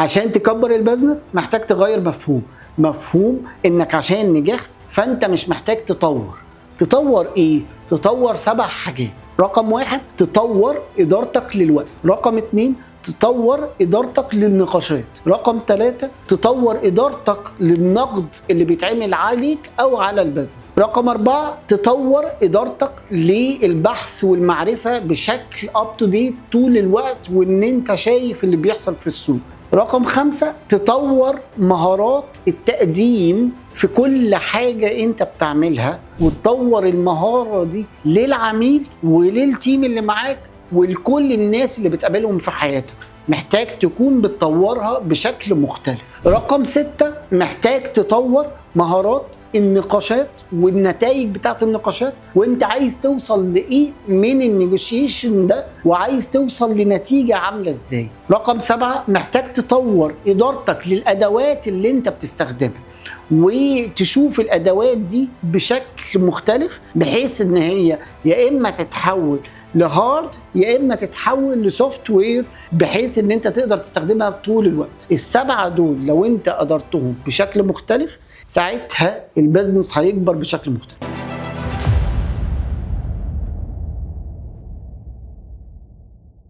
عشان تكبر البزنس محتاج تغير مفهوم انك عشان نجحت فانت مش محتاج تطور ايه؟ تطور 7 حاجات. رقم 1 تطور ادارتك للوقت. رقم 2 تطور ادارتك للنقاشات. رقم 3 تطور ادارتك للنقد اللي بيتعمل عليك او على البزنس. رقم 4 تطور ادارتك للبحث والمعرفة بشكل اب تو ديت طول الوقت وان انت شايف اللي بيحصل في السوق. رقم 5 تطور مهارات التقديم في كل حاجة انت بتعملها وتطور المهارة دي للعميل وللتيم اللي معاك ولكل الناس اللي بتقابلهم في حياتك. محتاج تكون بتطورها بشكل مختلف. رقم 6 محتاج تطور مهارات النقاشات والنتائج بتاعت النقاشات وانت عايز توصل لايه من النيجوشيشن ده وعايز توصل لنتيجة عاملة ازاي. رقم 7 محتاج تطور ادارتك للادوات اللي انت بتستخدمها وتشوف الادوات دي بشكل مختلف بحيث ان هي يا اما تتحول لهارد يا اما تتحول لسوفت وير بحيث ان انت تقدر تستخدمها طول الوقت. ال7 دول لو انت قدرتهم بشكل مختلف ساعتها البزنس هيكبر بشكل مختلف.